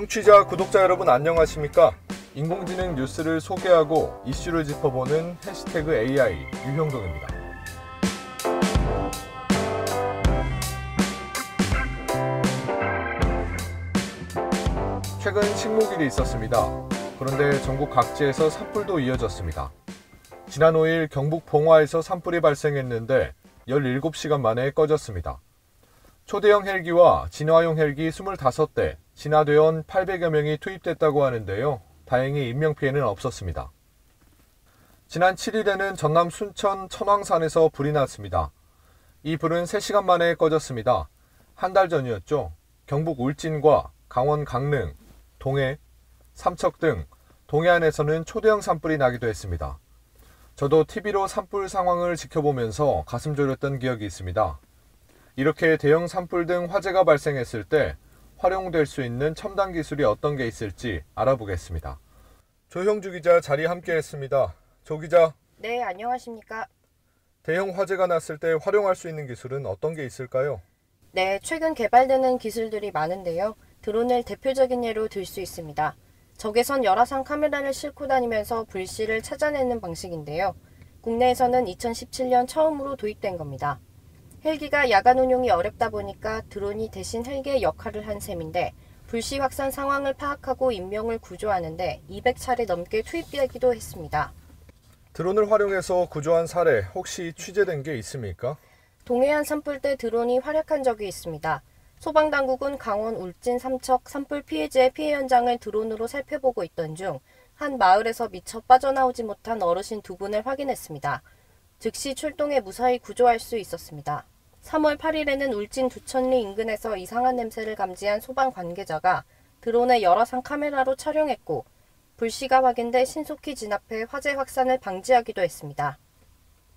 청취자, 구독자 여러분 안녕하십니까? 인공지능 뉴스를 소개하고 이슈를 짚어보는 해시태그 AI 유형동입니다. 최근 식목일이 있었습니다. 그런데 전국 각지에서 산불도 이어졌습니다. 지난 5일 경북 봉화에서 산불이 발생했는데 17시간 만에 꺼졌습니다. 초대형 헬기와 진화용 헬기 25대, 진화대원 800여 명이 투입됐다고 하는데요. 다행히 인명피해는 없었습니다. 지난 7일에는 전남 순천 천왕산에서 불이 났습니다. 이 불은 3시간 만에 꺼졌습니다. 한 달 전이었죠. 경북 울진과 강원 강릉, 동해, 삼척 등 동해안에서는 초대형 산불이 나기도 했습니다. 저도 TV로 산불 상황을 지켜보면서 가슴 졸였던 기억이 있습니다. 이렇게 대형 산불 등 화재가 발생했을 때 활용될 수 있는 첨단 기술이 어떤 게 있을지 알아보겠습니다. 조형주 기자 자리 함께했습니다. 조 기자. 네, 안녕하십니까. 대형 화재가 났을 때 활용할 수 있는 기술은 어떤 게 있을까요? 네, 최근 개발되는 기술들이 많은데요. 드론을 대표적인 예로 들 수 있습니다. 적외선 열화상 카메라를 싣고 다니면서 불씨를 찾아내는 방식인데요. 국내에서는 2017년 처음으로 도입된 겁니다. 헬기가 야간 운용이 어렵다 보니까 드론이 대신 헬기의 역할을 한 셈인데 불씨 확산 상황을 파악하고 인명을 구조하는데 200차례 넘게 투입되기도 했습니다. 드론을 활용해서 구조한 사례 혹시 취재된 게 있습니까? 동해안 산불 때 드론이 활약한 적이 있습니다. 소방당국은 강원 울진 삼척 산불 피해지의 피해 현장을 드론으로 살펴보고 있던 중 한 마을에서 미처 빠져나오지 못한 어르신 2분을 확인했습니다. 즉시 출동해 무사히 구조할 수 있었습니다. 3월 8일에는 울진 두천리 인근에서 이상한 냄새를 감지한 소방 관계자가 드론의 열화상 카메라로 촬영했고 불씨가 확인돼 신속히 진압해 화재 확산을 방지하기도 했습니다.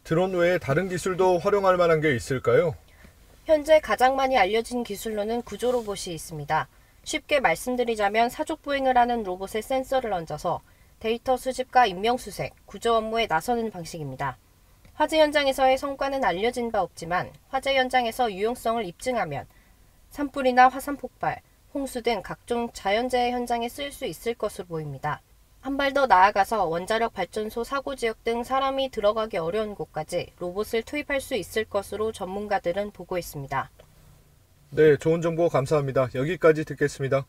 드론 외에 다른 기술도 활용할 만한 게 있을까요? 현재 가장 많이 알려진 기술로는 구조 로봇이 있습니다. 쉽게 말씀드리자면 사족보행을 하는 로봇에 센서를 얹어서 데이터 수집과 인명수색, 구조 업무에 나서는 방식입니다. 화재 현장에서의 성과는 알려진 바 없지만 화재 현장에서 유용성을 입증하면 산불이나 화산 폭발, 홍수 등 각종 자연재해 현장에 쓰일 수 있을 것으로 보입니다. 한 발 더 나아가서 원자력 발전소 사고 지역 등 사람이 들어가기 어려운 곳까지 로봇을 투입할 수 있을 것으로 전문가들은 보고 있습니다. 네, 좋은 정보 감사합니다. 여기까지 듣겠습니다.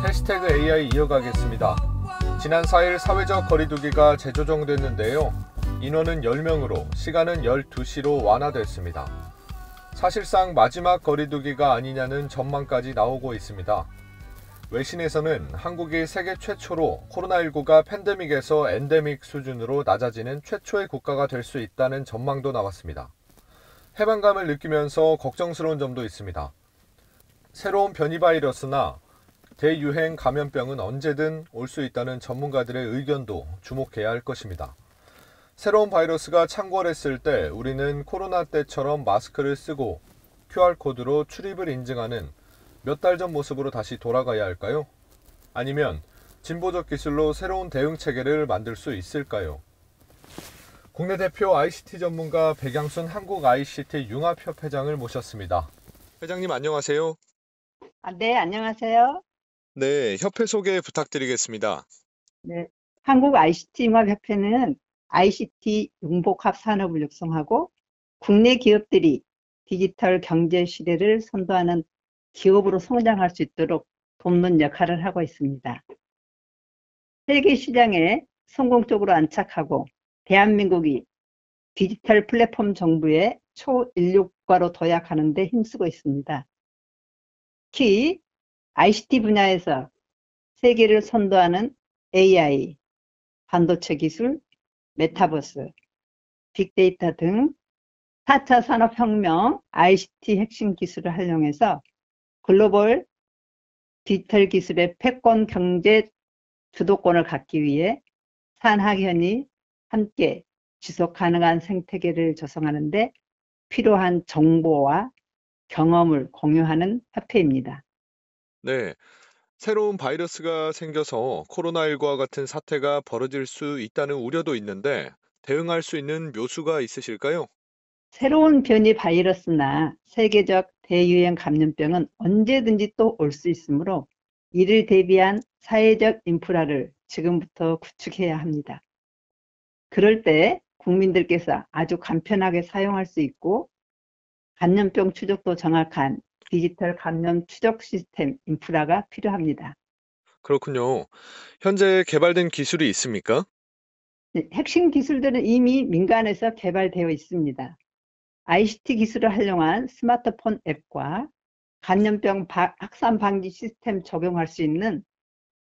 해시태그 AI 이어가겠습니다. 지난 4일 사회적 거리두기가 재조정됐는데요. 인원은 10명으로 시간은 12시로 완화됐습니다. 사실상 마지막 거리두기가 아니냐는 전망까지 나오고 있습니다. 외신에서는 한국이 세계 최초로 코로나19가 팬데믹에서 엔데믹 수준으로 낮아지는 최초의 국가가 될 수 있다는 전망도 나왔습니다. 해방감을 느끼면서 걱정스러운 점도 있습니다. 새로운 변이 바이러스나 대유행 감염병은 언제든 올 수 있다는 전문가들의 의견도 주목해야 할 것입니다. 새로운 바이러스가 창궐했을 때 우리는 코로나 때처럼 마스크를 쓰고 QR코드로 출입을 인증하는 몇 달 전 모습으로 다시 돌아가야 할까요? 아니면 진보적 기술로 새로운 대응 체계를 만들 수 있을까요? 국내 대표 ICT 전문가 백양순 한국 ICT 융합협회장을 모셨습니다. 회장님 안녕하세요. 네, 안녕하세요. 네, 협회 소개 부탁드리겠습니다. 네, 한국 ICT융합협회는 ICT 융복합 산업을 육성하고 국내 기업들이 디지털 경제 시대를 선도하는 기업으로 성장할 수 있도록 돕는 역할을 하고 있습니다. 세계 시장에 성공적으로 안착하고 대한민국이 디지털 플랫폼 정부의 초인류국가로 도약하는 데 힘쓰고 있습니다. 특히 ICT 분야에서 세계를 선도하는 AI, 반도체 기술, 메타버스, 빅데이터 등 4차 산업혁명 ICT 핵심 기술을 활용해서 글로벌 디지털 기술의 패권 경제 주도권을 갖기 위해 산학연이 함께 지속 가능한 생태계를 조성하는 데 필요한 정보와 경험을 공유하는 협회입니다. 네, 새로운 바이러스가 생겨서 코로나19와 같은 사태가 벌어질 수 있다는 우려도 있는데 대응할 수 있는 묘수가 있으실까요? 새로운 변이 바이러스나 세계적 대유행 감염병은 언제든지 또 올 수 있으므로 이를 대비한 사회적 인프라를 지금부터 구축해야 합니다. 그럴 때 국민들께서 아주 간편하게 사용할 수 있고 감염병 추적도 정확한 디지털 감염 추적 시스템 인프라가 필요합니다. 그렇군요. 현재 개발된 기술이 있습니까? 네, 핵심 기술들은 이미 민간에서 개발되어 있습니다. ICT 기술을 활용한 스마트폰 앱과 감염병 확산 방지 시스템 적용할 수 있는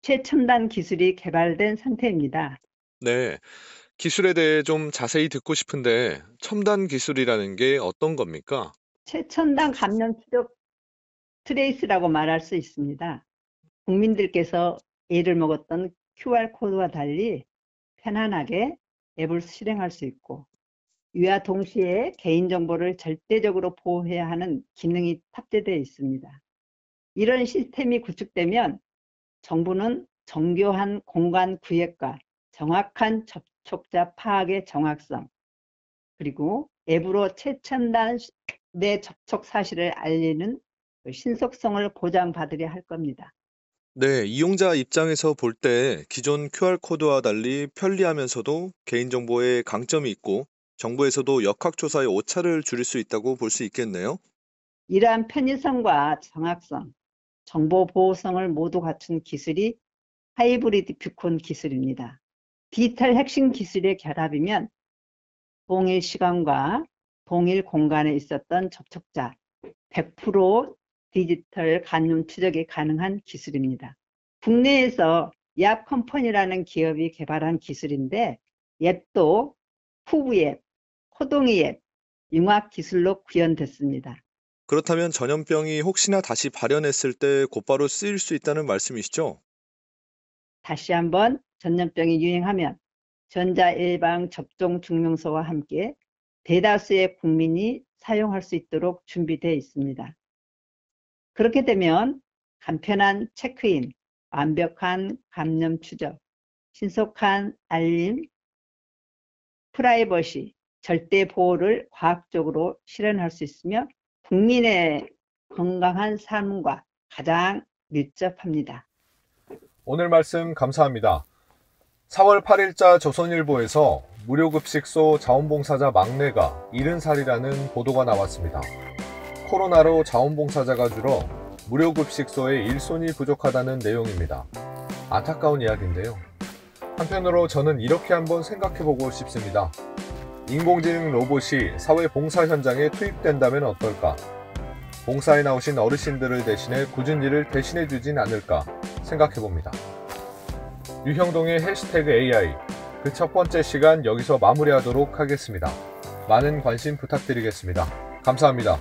최첨단 기술이 개발된 상태입니다. 네, 기술에 대해 좀 자세히 듣고 싶은데 첨단 기술이라는 게 어떤 겁니까? 최첨단 감염 추적 트레이스라고 말할 수 있습니다. 국민들께서 애를 먹었던 QR코드와 달리 편안하게 앱을 실행할 수 있고 이와 동시에 개인정보를 절대적으로 보호해야 하는 기능이 탑재되어 있습니다. 이런 시스템이 구축되면 정부는 정교한 공간 구획과 정확한 접촉자 파악의 정확성, 그리고 앱으로 최첨단 내 접촉 사실을 알리는 신속성을 보장받으려 할 겁니다. 네, 이용자 입장에서 볼 때 기존 QR코드와 달리 편리하면서도 개인정보에 강점이 있고 정부에서도 역학조사의 오차를 줄일 수 있다고 볼 수 있겠네요. 이러한 편의성과 정확성, 정보 보호성을 모두 갖춘 기술이 하이브리드 뷰콘 기술입니다. 디지털 핵심 기술의 결합이면 동일 시간과 동일 공간에 있었던 접촉자 100% 디지털 감염 추적이 가능한 기술입니다. 국내에서 얍컴퍼니라는 기업이 개발한 기술인데 앱도 후브앱, 호동이 앱, 융합 기술로 구현됐습니다. 그렇다면 전염병이 혹시나 다시 발현했을 때 곧바로 쓰일 수 있다는 말씀이시죠? 다시 한번 전염병이 유행하면 전자예방 접종 증명서와 함께 대다수의 국민이 사용할 수 있도록 준비되어 있습니다. 그렇게 되면 간편한 체크인, 완벽한 감염 추적, 신속한 알림, 프라이버시, 절대 보호를 과학적으로 실현할 수 있으며 국민의 건강한 삶과 가장 밀접합니다. 오늘 말씀 감사합니다. 4월 8일자 조선일보에서 무료급식소 자원봉사자 막내가 70살이라는 보도가 나왔습니다. 코로나로 자원봉사자가 줄어 무료급식소에 일손이 부족하다는 내용입니다. 안타까운 이야기인데요. 한편으로 저는 이렇게 한번 생각해보고 싶습니다. 인공지능 로봇이 사회 봉사 현장에 투입된다면 어떨까? 봉사에 나오신 어르신들을 대신해 굳은 일을 대신해주진 않을까 생각해봅니다. 유형동의 해시태그 AI 그 첫 번째 시간 여기서 마무리하도록 하겠습니다. 많은 관심 부탁드리겠습니다. 감사합니다.